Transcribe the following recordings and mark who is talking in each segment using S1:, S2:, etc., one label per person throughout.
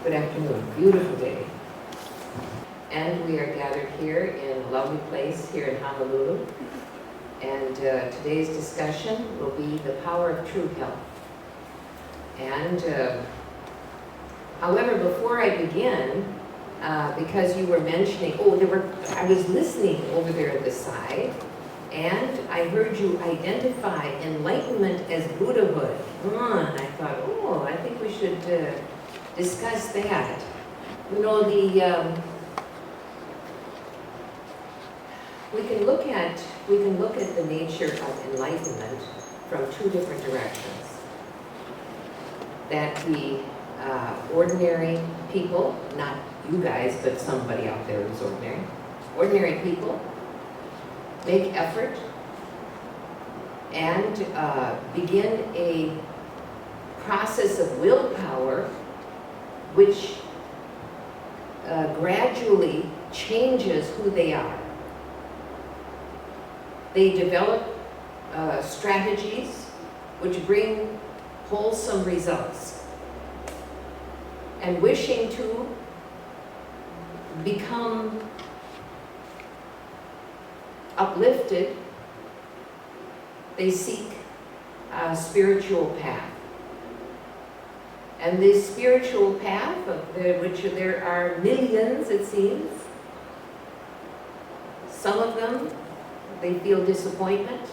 S1: Good afternoon. Beautiful day. And we are gathered here in a lovely place here in Honolulu. And today's discussion will be the power of true health. And however, before I begin, because you were mentioning, I was listening over there at the side, and I heard you identify enlightenment as Buddhahood. And I thought, I think we should discuss that. You know, we can look at the nature of enlightenment from two different directions. That the ordinary people, not you guys, but somebody out there who's ordinary people make effort and begin a process of willpower which gradually changes who they are. They develop strategies which bring wholesome results. And wishing to become uplifted, they seek a spiritual path. And this spiritual path, of which there are millions, it seems, some of them, they feel disappointment.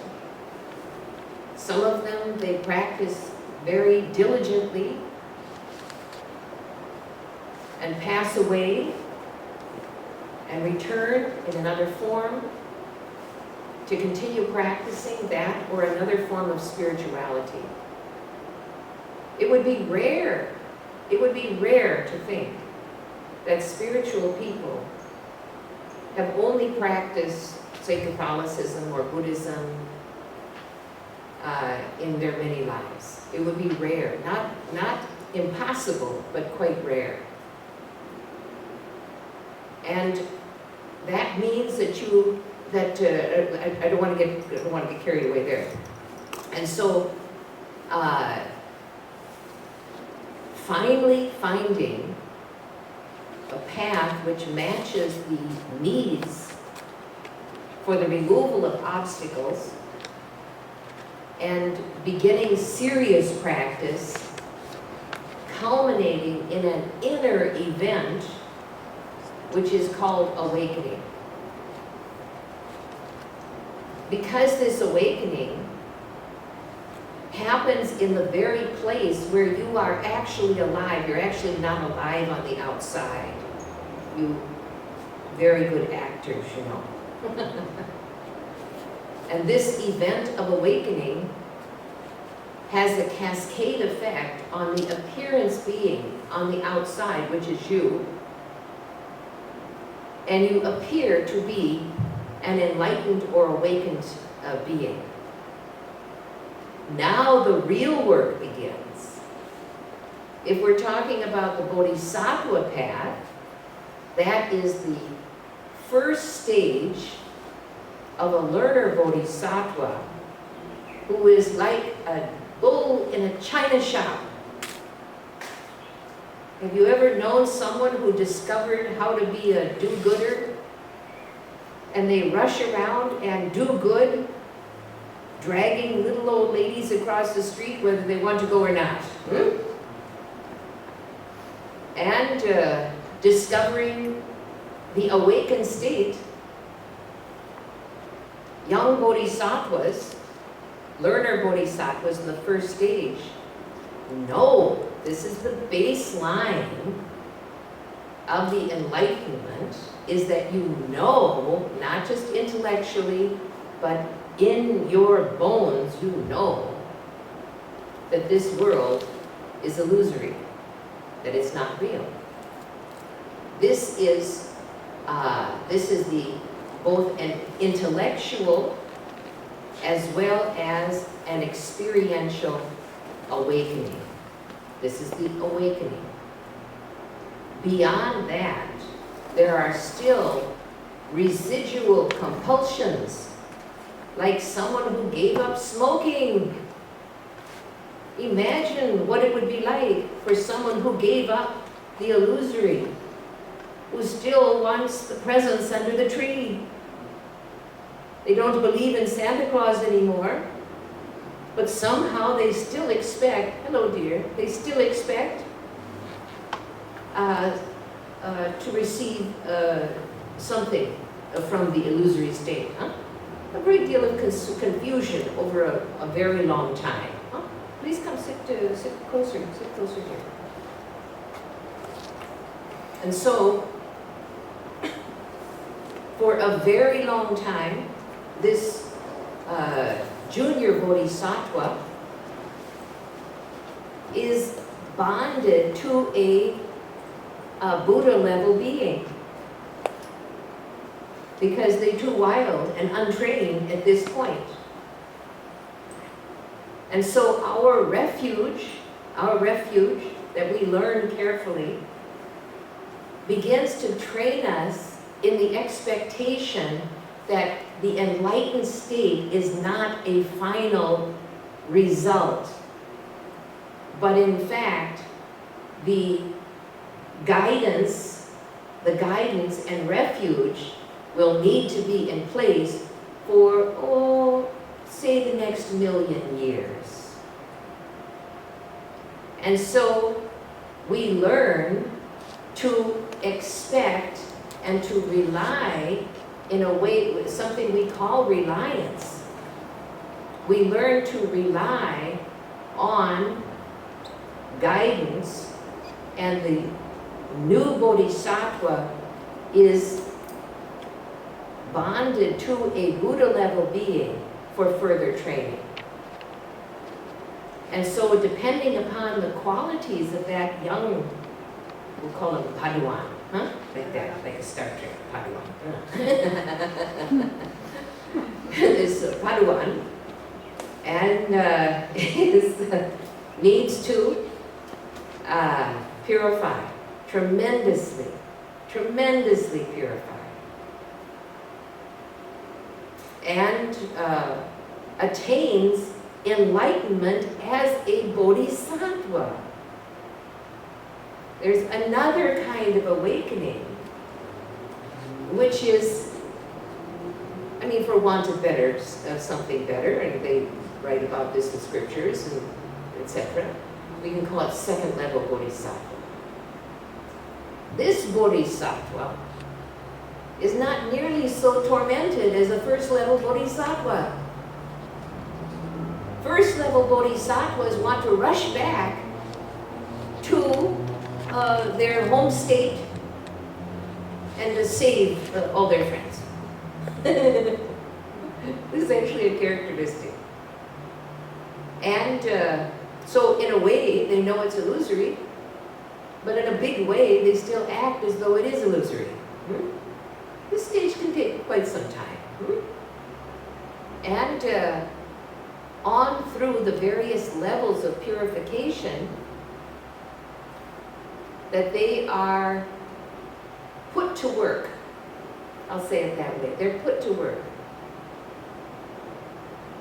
S1: Some of them, they practice very diligently and pass away and return in another form to continue practicing that or another form of spirituality. It would be rare to think that spiritual people have only practiced, say, Catholicism or Buddhism in their many lives. It would be rare, not impossible, but quite rare. And that means that I don't want to get carried away there. And so, finally finding a path which matches the needs for the removal of obstacles and beginning serious practice, culminating in an inner event which is called awakening. Because this awakening happens in the very place where you are actually alive. You're actually not alive on the outside. You very good actors, you know. And this event of awakening has a cascade effect on the appearance being on the outside, which is you. And you appear to be an enlightened or awakened being. Now the real work begins. If we're talking about the Bodhisattva path, that is the first stage of a learner Bodhisattva who is like a bull in a china shop. Have you ever known someone who discovered how to be a do-gooder? And they rush around and do good, dragging little old ladies across the street whether they want to go or not. And discovering the awakened state. Young bodhisattvas, learner bodhisattvas in the first stage, know this is the baseline of the enlightenment, is that you know, not just intellectually, but in your bones, you know that this world is illusory, that it's not real. This is both an intellectual as well as an experiential awakening. This is the awakening. Beyond that, there are still residual compulsions, like someone who gave up smoking. Imagine what it would be like for someone who gave up the illusory, who still wants the presents under the tree. They don't believe in Santa Claus anymore, but somehow they still expect, hello dear, they still expect to receive something from the illusory state. Huh? A great deal of confusion over a very long time. Huh? Please come sit closer here. And so, for a very long time, this junior bodhisattva is bonded to a Buddha level being, because they're too wild and untrained at this point. And so our refuge that we learn carefully begins to train us in the expectation that the enlightened state is not a final result, but in fact, the guidance and refuge will need to be in place for, say, the next 1,000,000 years. And so we learn to expect and to rely in a way, something we call reliance. We learn to rely on guidance, and the new bodhisattva is bonded to a Buddha level being for further training. And so depending upon the qualities of that young, we'll call him Padawan, huh? Like that, like a Star Trek Padawan. This Padawan, and needs to purify, tremendously purify. And attains enlightenment as a bodhisattva. There's another kind of awakening, which is, I mean, for want of something better, and they write about this in scriptures and etc. We can call it second level bodhisattva. This bodhisattva is not nearly so tormented as a first level bodhisattva. First level bodhisattvas want to rush back to their home state and to save all their friends. This is actually a characteristic. And so in a way, they know it's illusory, but in a big way, they still act as though it is illusory. This stage can take quite some time. And on through the various levels of purification, that they are put to work. I'll say it that way. They're put to work.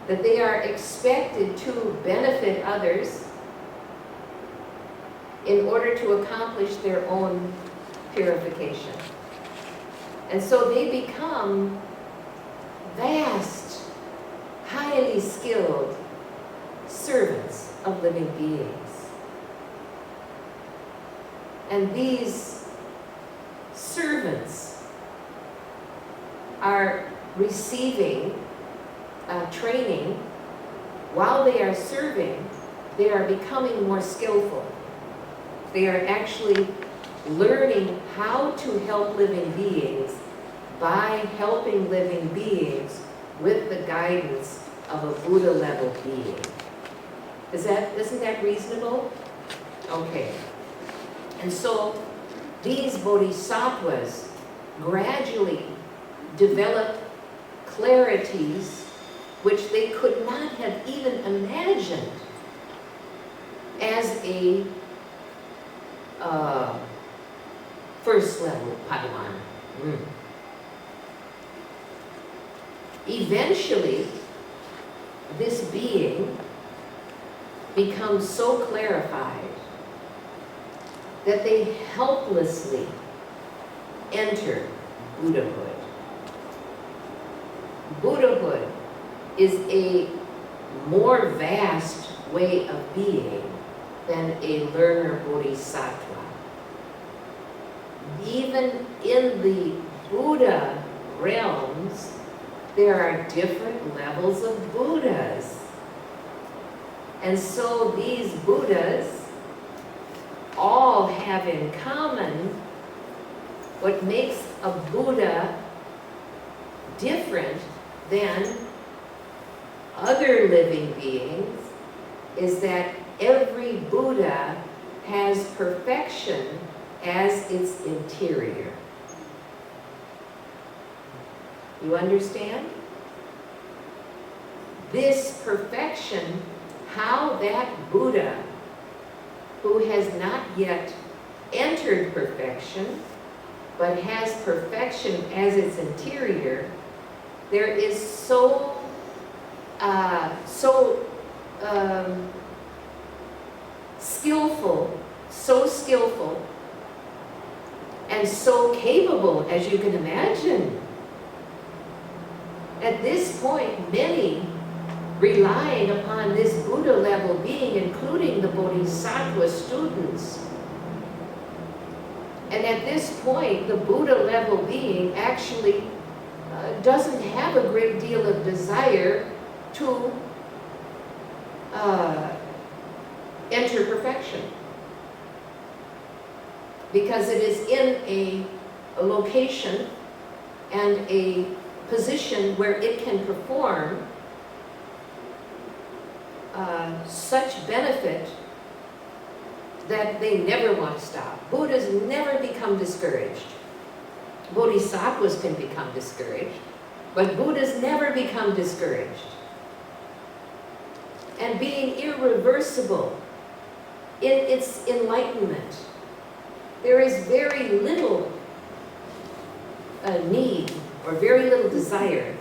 S1: That they are expected to benefit others in order to accomplish their own purification. And so they become vast, highly skilled servants of living beings. And these servants are receiving training. While they are serving, they are becoming more skillful. They are actually learning how to help living beings by helping living beings with the guidance of a Buddha level being. Isn't that reasonable? Okay. And so these bodhisattvas gradually develop clarities which they could not have even imagined as a first level Padawan. Eventually, this being becomes so clarified that they helplessly enter Buddhahood. Buddhahood is a more vast way of being than a learner bodhisattva. Even in the Buddha realms, there are different levels of Buddhas. And so these Buddhas all have in common what makes a Buddha different than other living beings is that every Buddha has perfection as its interior. You understand? This perfection, how that Buddha, who has not yet entered perfection, but has perfection as its interior, there is so skillful, and so capable as you can imagine. At this point, many relying upon this Buddha level being, including the Bodhisattva students. And at this point, the Buddha level being actually doesn't have a great deal of desire to enter perfection, because it is in a location and a position where it can perform such benefit that they never want to stop. Buddhas never become discouraged. Bodhisattvas can become discouraged, but Buddhas never become discouraged. And being irreversible in its enlightenment, there is very little need or very little desire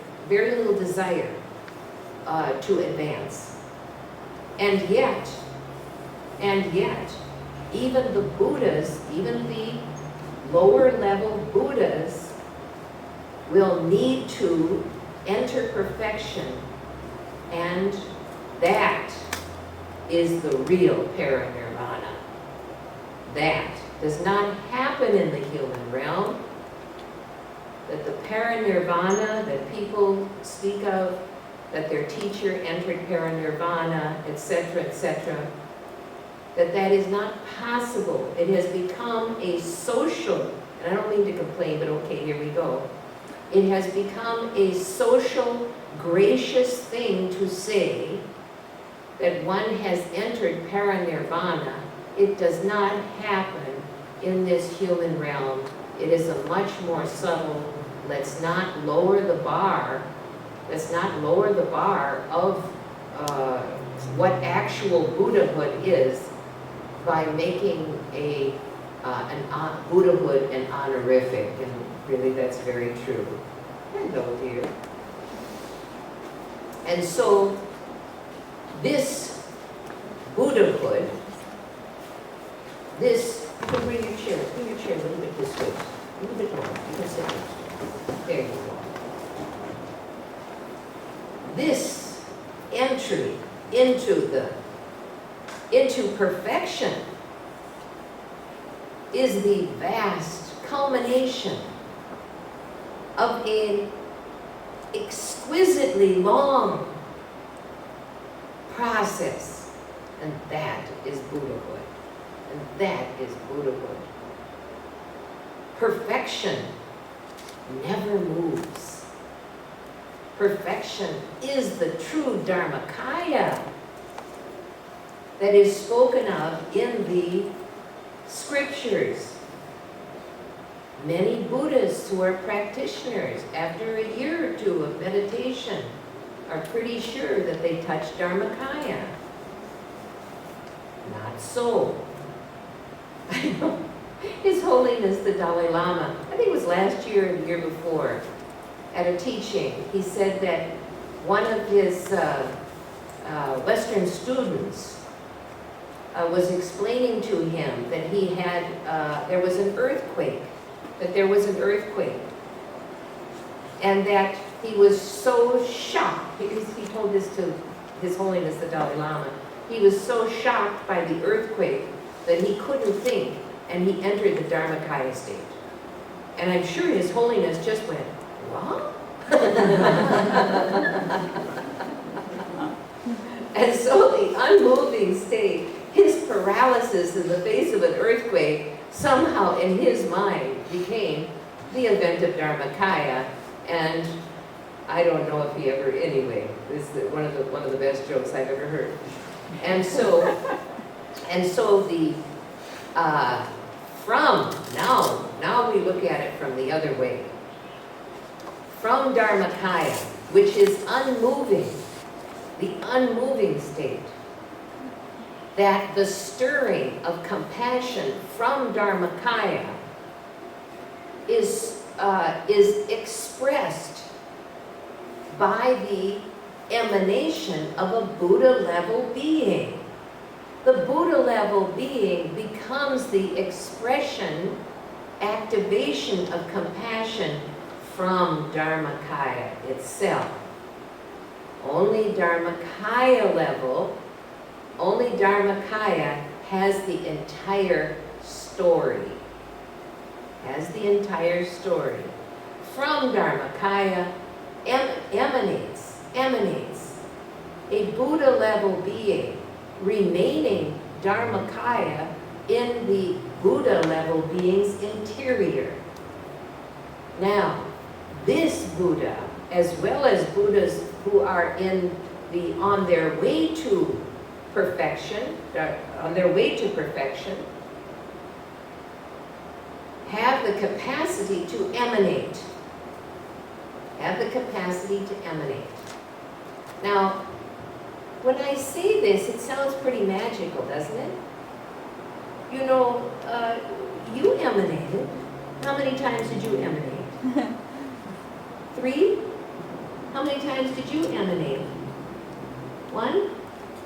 S1: to advance. And yet, even the Buddhas, even the lower level Buddhas, will need to enter perfection, and that is the real parinirvana. That does not happen in the human realm. That the parinirvana that people speak of, that their teacher entered parinirvana, etc., that is not possible. It has become a social, and I don't mean to complain, but okay, here we go. It has become a social, gracious thing to say that one has entered parinirvana. It does not happen in this human realm. It is a much more subtle, let's not lower the bar. Let's not lower the bar of what actual Buddhahood is by making Buddhahood an honorific, and really that's very true. Hello, dear. And so this Buddhahood, this, you can bring your chair a little bit this way, a little bit more, you can sit there you go. This entry into perfection is the vast culmination of an exquisitely long process, and that is Buddhahood. And that is Buddhahood. Perfection never moves. Perfection is the true Dharmakaya that is spoken of in the scriptures. Many Buddhists who are practitioners, after a year or two of meditation, are pretty sure that they touch Dharmakaya. Not so. I know. His Holiness the Dalai Lama, I think it was last year or the year before, at a teaching, he said that one of his Western students was explaining to him that he had, there was an earthquake, and that he was so shocked, because he told this to His Holiness the Dalai Lama, he was so shocked by the earthquake that he couldn't think, and he entered the Dharmakaya state. And I'm sure His Holiness just went, what? And so the unmoving state, his paralysis in the face of an earthquake, somehow in his mind became the event of Dharmakaya. And I don't know if he ever, anyway, this is one of the best jokes I've ever heard. And so the, now we look at it from the other way. From Dharmakaya, which is unmoving, the unmoving state, that the stirring of compassion from Dharmakaya is expressed by the emanation of a Buddha level being. The Buddha level being becomes the expression, activation of compassion from Dharmakaya itself. Only Dharmakaya level, only Dharmakaya has the entire story. Has the entire story. From Dharmakaya emanates a Buddha level being remaining Dharmakaya in the Buddha level being's interior. Now, this Buddha, as well as Buddhas who are on their way to perfection, have the capacity to emanate. Now, when I say this, it sounds pretty magical, doesn't it? You know, you emanated. How many times did you emanate? 3? How many times did you emanate? 1?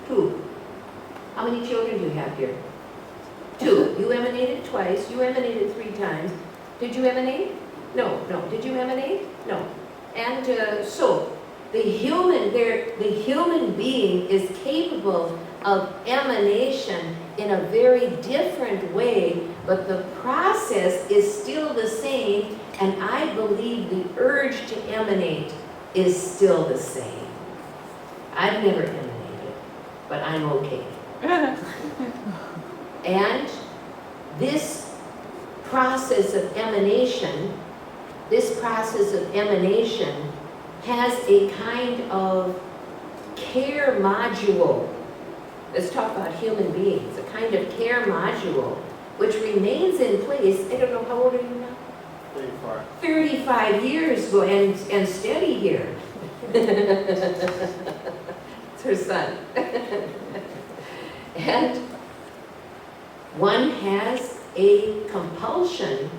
S1: 2? How many children do you have here? 2. You emanated twice. You emanated 3 times. Did you emanate? No. Did you emanate? No. And so, the human being is capable of emanation in a very different way, but the process is still the same, and I believe the urge to emanate is still the same. I've never emanated, but I'm okay. And this process of emanation has a kind of care module. Let's talk about human beings. A kind of care module which remains in place. I don't know, how old are you now?
S2: 35.
S1: 35 years and steady here. It's her son. And one has a compulsion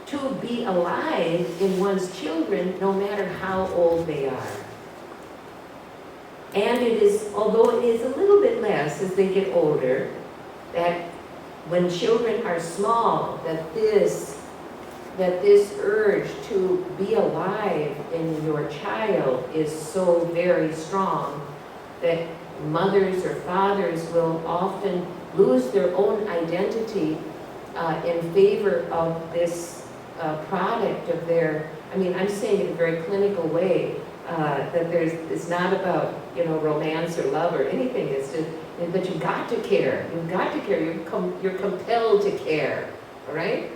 S1: to be alive in one's children, no matter how old they are. And it is, although it is a little bit less as they get older, that when children are small, that this urge to be alive in your child is so very strong that mothers or fathers will often lose their own identity in favor of this product of their, I mean, I'm saying it in a very clinical way, that it's not about, romance or love or anything, it's just, but you've got to care, you're compelled to care, all right?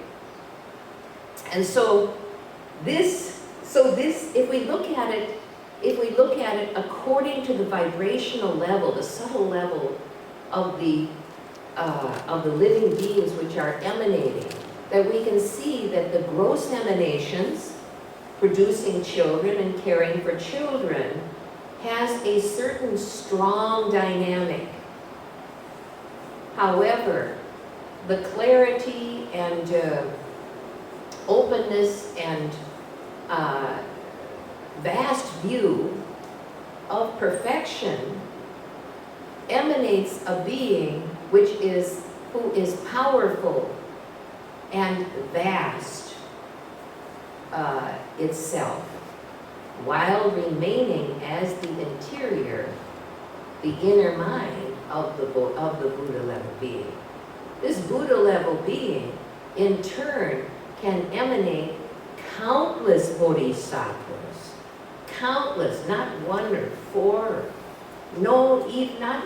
S1: And so this, if we look at it according to the vibrational level, the subtle level of the living beings which are emanating, that we can see that the gross emanations, producing children and caring for children, has a certain strong dynamic. However, the clarity and openness and vast view of perfection emanates a being who is powerful and vast itself, while remaining as the interior, the inner mind of the Buddha level being. This Buddha level being, in turn, can emanate countless bodhisattvas, countless, not one or four, not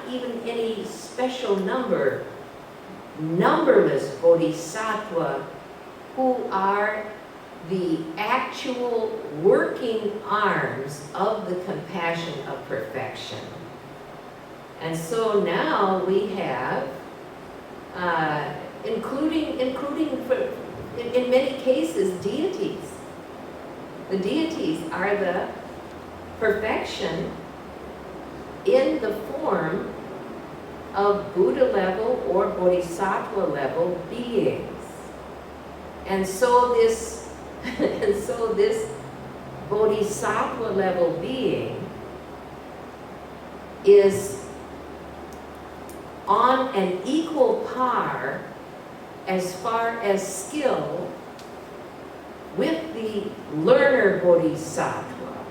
S1: even any special number, numberless bodhisattva who are the actual working arms of the compassion of perfection. And so now we have, including in many cases, deities. The deities are the perfection in the form of Buddha level or Bodhisattva level beings. And so this Bodhisattva level being is on an equal par as far as skill with the learner bodhisattva.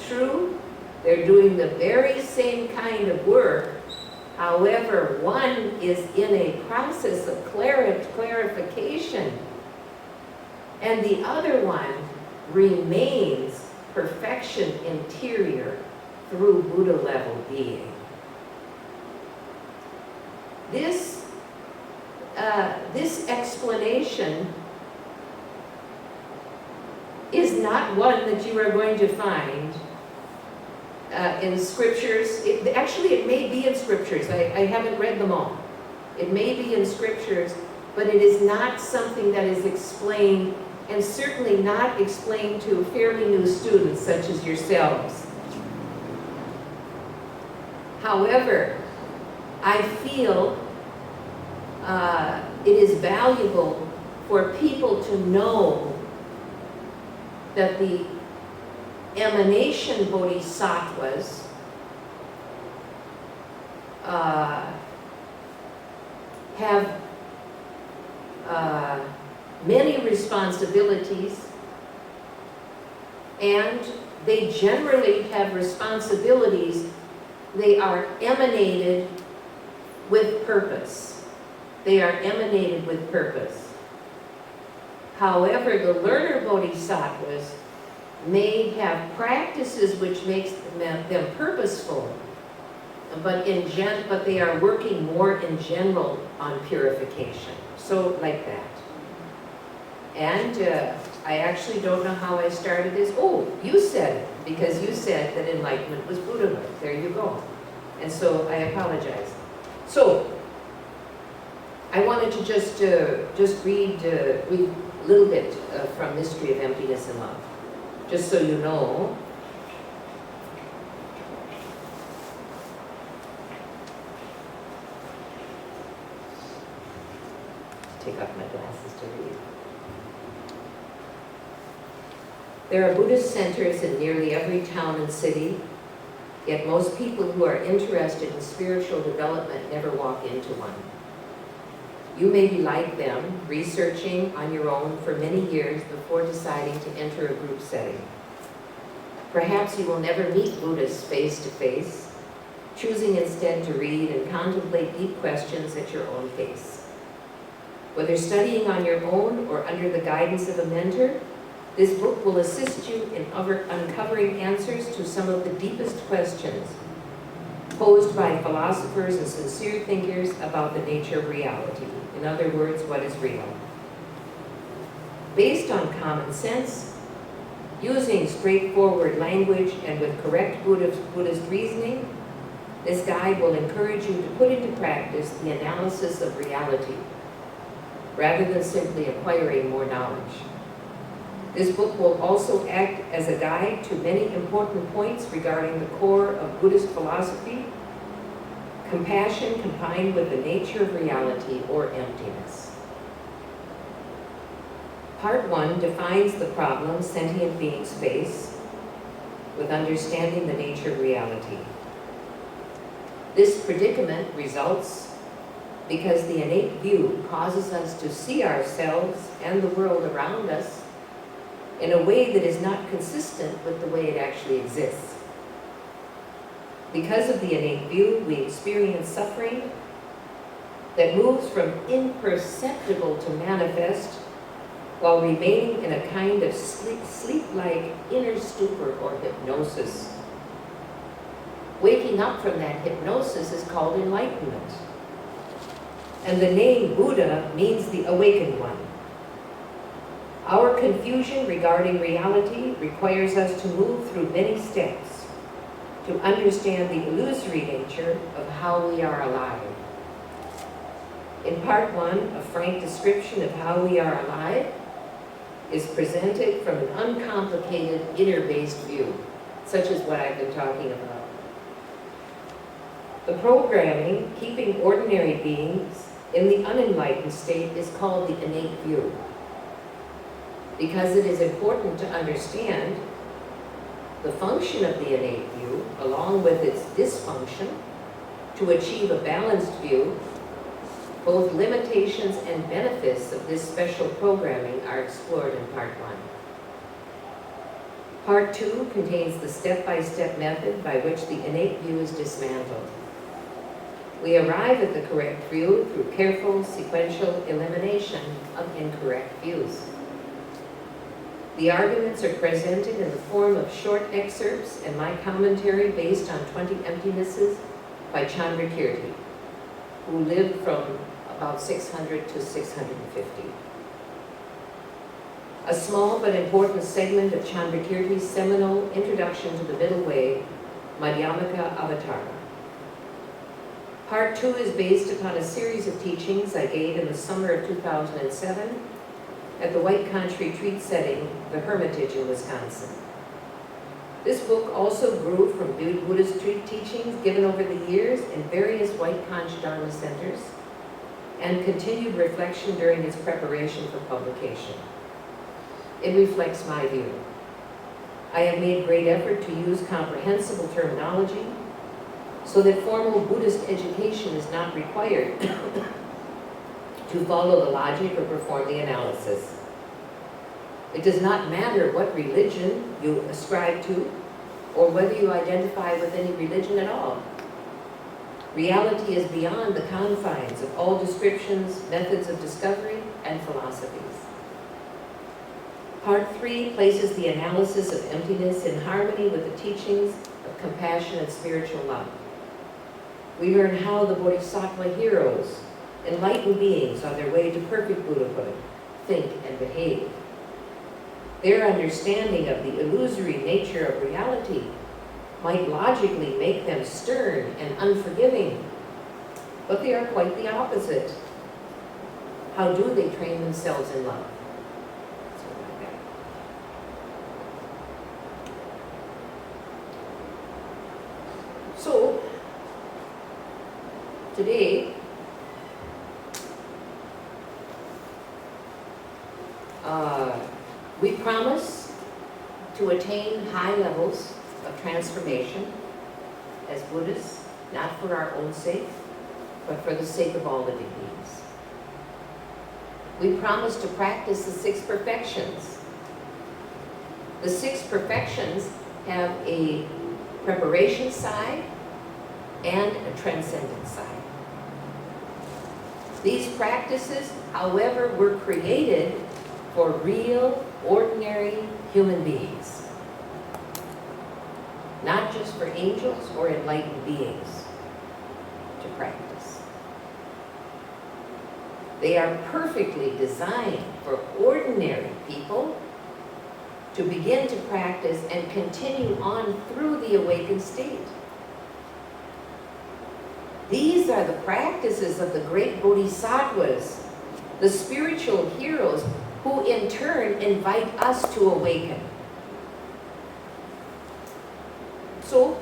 S1: True, they're doing the very same kind of work. However, one is in a process of clarification, and the other one remains perfection interior through Buddha level being. This explanation is not one that you are going to find in scriptures. Actually, it may be in scriptures. I haven't read them all. It may be in scriptures, but it is not something that is explained, and certainly not explained to fairly new students such as yourselves. However, I feel it is valuable for people to know that the emanation bodhisattvas have many responsibilities, and they generally have responsibilities. They are emanated with purpose. They are emanated with purpose. However, the learner bodhisattvas may have practices which makes them purposeful, but they are working more in general on purification. So like that. And I actually don't know how I started this. Oh, you said it, because you said that enlightenment was Buddhahood. There you go. And so I apologize. So I wanted to just read a little bit from Mystery of Emptiness and Love, just so you know. Take off my glasses to read. There are Buddhist centers in nearly every town and city, yet most people who are interested in spiritual development never walk into one. You may be like them, researching on your own for many years before deciding to enter a group setting. Perhaps you will never meet Buddhists face to face, choosing instead to read and contemplate deep questions at your own pace. Whether studying on your own or under the guidance of a mentor, this book will assist you in uncovering answers to some of the deepest questions posed by philosophers and sincere thinkers about the nature of reality. In other words, what is real? Based on common sense, using straightforward language and with correct Buddhist reasoning, this guide will encourage you to put into practice the analysis of reality, rather than simply acquiring more knowledge. This book will also act as a guide to many important points regarding the core of Buddhist philosophy, compassion combined with the nature of reality or emptiness. Part 1 defines the problem sentient beings face with understanding the nature of reality. This predicament results because the innate view causes us to see ourselves and the world around us in a way that is not consistent with the way it actually exists. Because of the innate view, we experience suffering that moves from imperceptible to manifest while remaining in a kind of sleep-like inner stupor or hypnosis. Waking up from that hypnosis is called enlightenment. And the name Buddha means the awakened one. Our confusion regarding reality requires us to move through many steps to understand the illusory nature of how we are alive. In part one, a frank description of how we are alive is presented from an uncomplicated, inner-based view, such as what I've been talking about. The programming, keeping ordinary beings in the unenlightened state, is called the innate view. Because it is important to understand the function of the innate view, along with its dysfunction, to achieve a balanced view, both limitations and benefits of this special programming are explored in part one. Part two contains the step-by-step method by which the innate view is dismantled. We arrive at the correct view through careful, sequential elimination of incorrect views. The arguments are presented in the form of short excerpts and my commentary based on 20 Emptinesses by Chandrakirti, who lived from about 600 to 650. A small but important segment of Chandrakirti's seminal Introduction to the Middle Way, Madhyamaka Avatara. Part two is based upon a series of teachings I gave in the summer of 2007 at the White Conch retreat setting, the Hermitage in Wisconsin. This book also grew from Buddhist teachings given over the years in various White Conch Dharma centers and continued reflection during its preparation for publication. It reflects my view. I have made great effort to use comprehensible terminology so that formal Buddhist education is not required to follow the logic or perform the analysis. It does not matter what religion you ascribe to or whether you identify with any religion at all. Reality is beyond the confines of all descriptions, methods of discovery, and philosophies. Part three places the analysis of emptiness in harmony with the teachings of compassion and spiritual love. We learn how the Bodhisattva heroes, enlightened beings on their way to perfect Buddhahood, think and behave. Their understanding of the illusory nature of reality might logically make them stern and unforgiving, but they are quite the opposite. How do they train themselves in love? So, today, we promise to attain high levels of transformation as Buddhists, not for our own sake, but for the sake of all living beings. We promise to practice the 6 perfections. The 6 perfections have a preparation side and a transcendent side. These practices, however, were created for real, ordinary human beings, not just for angels or enlightened beings to practice. They are perfectly designed for ordinary people to begin to practice and continue on through the awakened state. These are the practices of the great bodhisattvas, the spiritual heroes, who in turn invite us to awaken. So,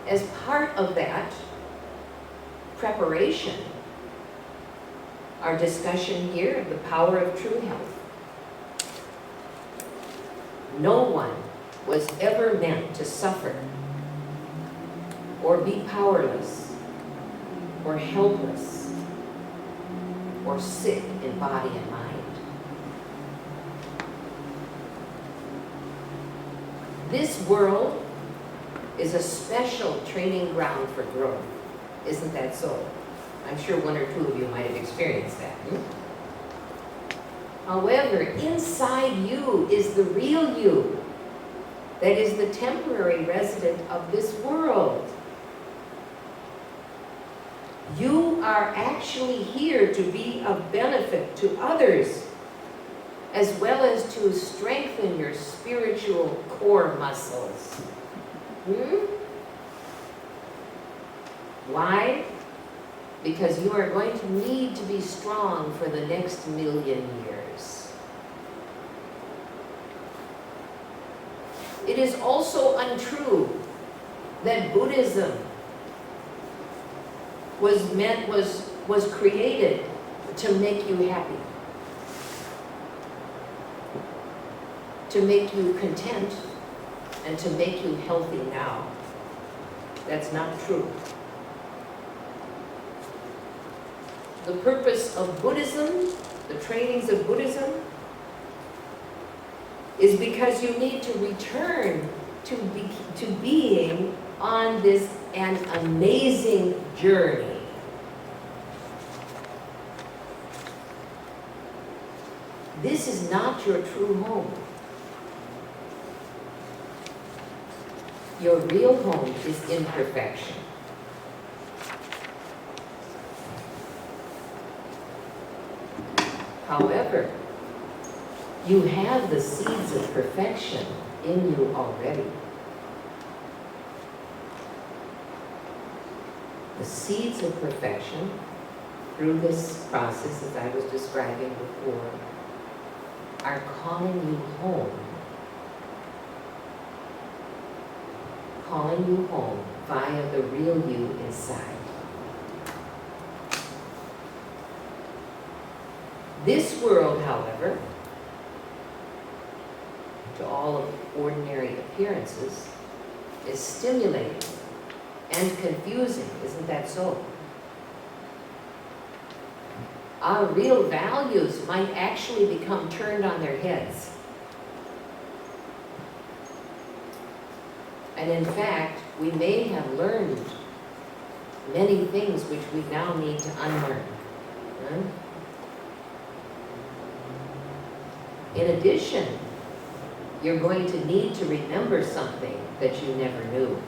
S1: as part of that preparation, our discussion here of the power of true health. No one was ever meant to suffer or be powerless or helpless or sick in body and mind. This world is a special training ground for growth. Isn't that so? I'm sure one or two of you might have experienced that. However, inside you is the real you, that is the temporary resident of this world. You are actually here to be of benefit to others, as well as to strengthen your spiritual core muscles. Why? Because you are going to need to be strong for the next 1,000,000 years. It is also untrue that Buddhism was created to make you happy, to make you content, and to make you healthy now. That's not true. The purpose of Buddhism, the trainings of Buddhism, is because you need to return to being on this an amazing journey. This is not your true home. Your real home is imperfection. However, you have the seeds of perfection in you already. The seeds of perfection, through this process, as I was describing before, are calling you home. Calling you home via the real you inside. This world, however, to all of ordinary appearances, is stimulating and confusing. Isn't that so? Our real values might actually become turned on their heads. And in fact, we may have learned many things which we now need to unlearn. In addition, you're going to need to remember something that you never knew.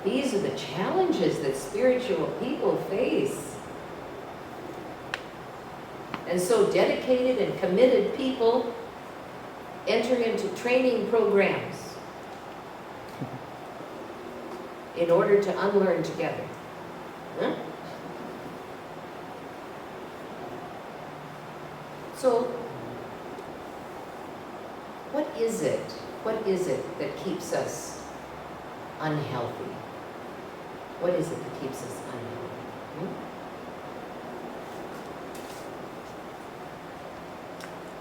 S1: These are the challenges that spiritual people face. And so dedicated and committed people enter into training programs in order to unlearn together. So, what is it? What is it that keeps us unhealthy? What is it that keeps us unhealthy?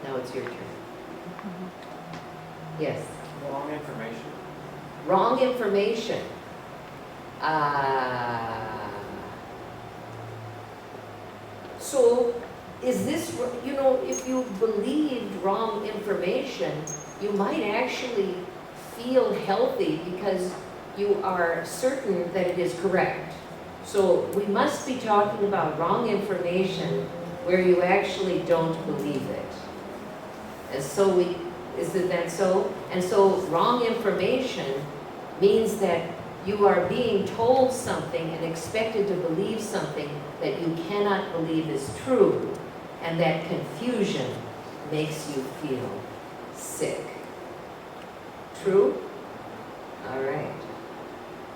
S1: Now it's your turn. Yes?
S2: Wrong information.
S1: Wrong information. So, is this, if you believed wrong information, you might actually feel healthy because you are certain that it is correct. So we must be talking about wrong information where you actually don't believe it. And so isn't that so? And so wrong information means that you are being told something and expected to believe something that you cannot believe is true. And that confusion makes you feel sick. True? All right.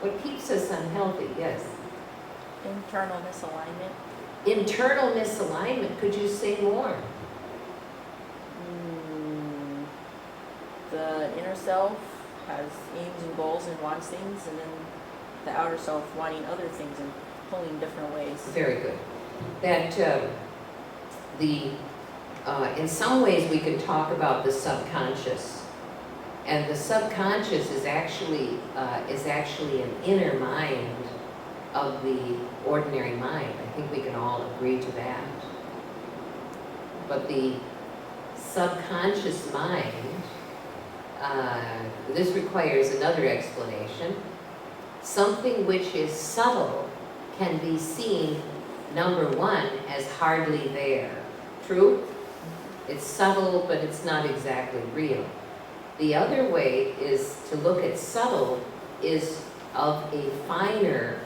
S1: What keeps us unhealthy? Yes?
S3: Internal misalignment.
S1: Internal misalignment. Could you say more?
S3: The inner self has aims and goals and wants things, and then the outer self wanting other things and pulling different ways.
S1: Very good. That in some ways we can talk about the subconscious And the subconscious is actually an inner mind of the ordinary mind. I think we can all agree to that. But the subconscious mind, this requires another explanation. Something which is subtle can be seen, number one, as hardly there. True? It's subtle, but it's not exactly real. The other way is to look at subtle is of a finer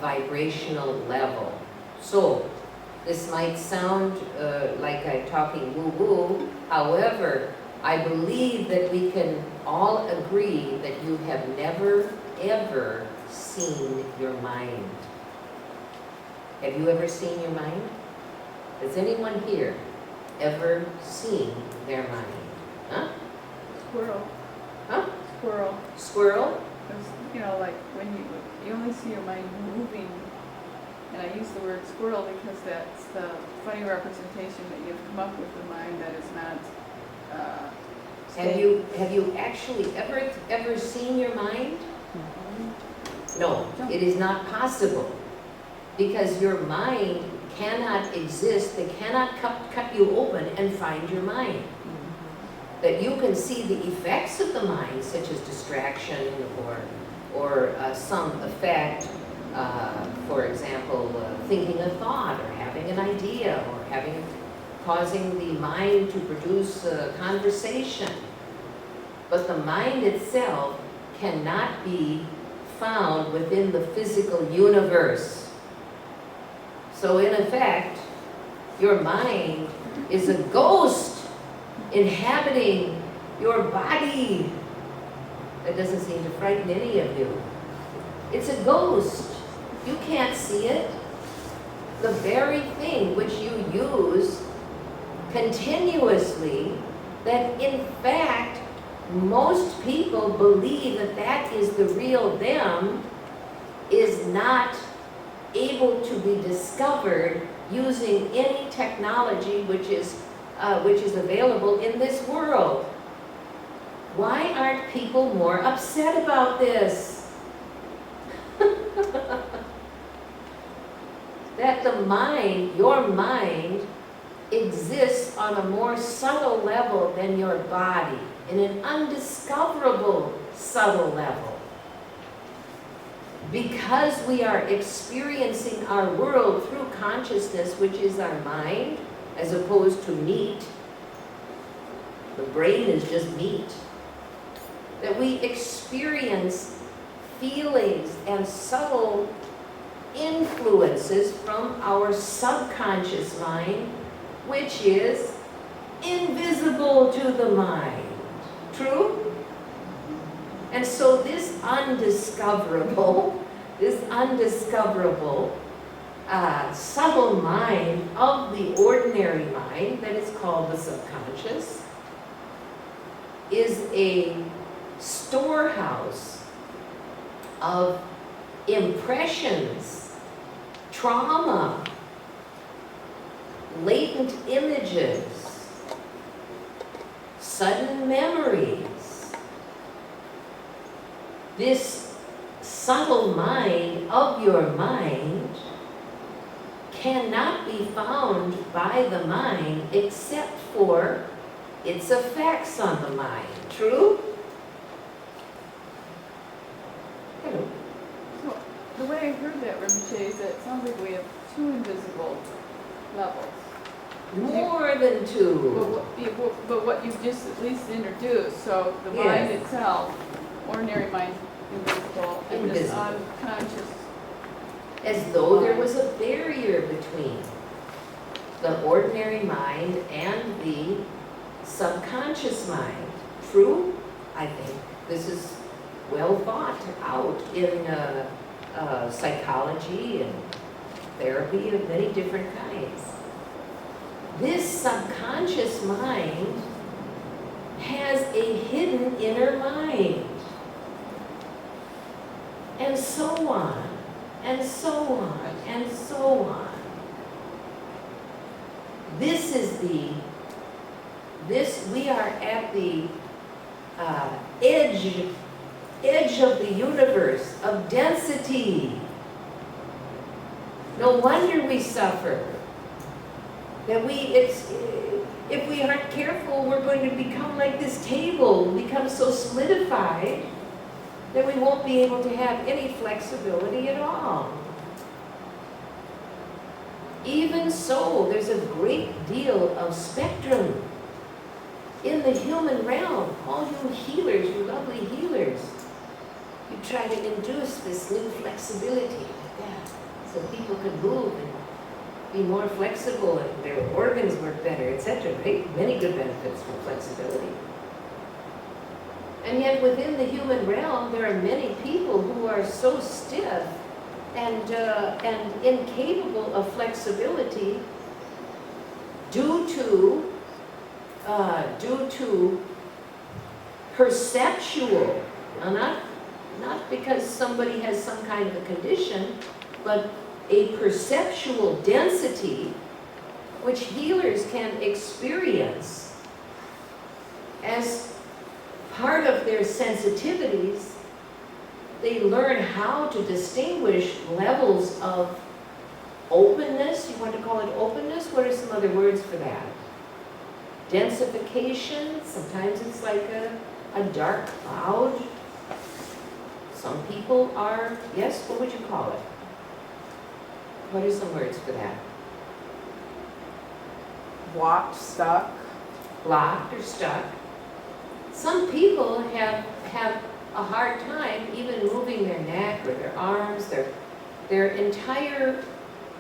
S1: vibrational level. So, this might sound like I'm talking woo-woo. However, I believe that we can all agree that you have never, ever seen your mind. Have you ever seen your mind? Has anyone here ever seen their mind? Huh?
S2: Squirrel.
S1: Huh?
S2: Squirrel.
S1: Squirrel?
S2: Because, you know, like when you only see your mind moving, and I use the word squirrel because that's the funny representation that you've come up with the mind that is not.
S1: Have you actually ever seen your mind? No, it is not possible, because your mind cannot exist. They cannot cut you open and find your mind. That you can see the effects of the mind, such as distraction or some effect, for example, thinking a thought or having an idea or causing the mind to produce a conversation. But the mind itself cannot be found within the physical universe. So in effect, your mind is a ghost inhabiting your body. That doesn't seem to frighten any of you. It's a ghost. You can't see it. The very thing which you use continuously, that in fact most people believe that that is the real them, is not able to be discovered using any technology which is available in this world. Why aren't people more upset about this? That the mind, your mind, exists on a more subtle level than your body, in an undiscoverable subtle level. Because we are experiencing our world through consciousness, which is our mind, as opposed to meat. The brain is just meat. That we experience feelings and subtle influences from our subconscious mind, which is invisible to the mind. True? And so this undiscoverable subtle mind of the ordinary mind, that is called the subconscious, is a storehouse of impressions, trauma, latent images, sudden memories. This subtle mind of your mind cannot be found by the mind except for its effects on the mind. True? Hello.
S2: So the way I heard that, Rinpoche, is that it sounds like we have two invisible levels.
S1: More than two.
S2: But what you've just at least introduced, so the mind
S1: Yes.
S2: itself, ordinary mind, invisible, and this
S1: Invisible.
S2: unconscious.
S1: As though there was a barrier between the ordinary mind and the subconscious mind. True? I think this is well thought out in psychology and therapy of many different kinds. This subconscious mind has a hidden inner mind. And so on, and so on, and so on. We are at the edge of the universe, of density. No wonder we suffer. That if we aren't careful, we're going to become like this table, become so solidified that we won't be able to have any flexibility at all. Even so, there's a great deal of spectrum in the human realm. All you healers, you lovely healers, you try to induce this new flexibility like that, so people can move and be more flexible and their organs work better, etc. Right? Many good benefits from flexibility. And yet within the human realm, there are many people who are so stiff and incapable of flexibility due to perceptual, not because somebody has some kind of a condition, but a perceptual density which healers can experience as part of their sensitivities. They learn how to distinguish levels of openness. You want to call it openness? What are some other words for that? Densification. Sometimes it's like a dark cloud. Some people are, yes, what would you call it? What are some words for that?
S4: Blocked, stuck.
S1: Blocked or stuck. Some people have a hard time even moving their neck or their arms, their entire,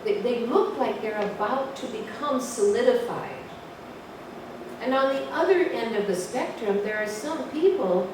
S1: they look like they're about to become solidified. And on the other end of the spectrum, there are some people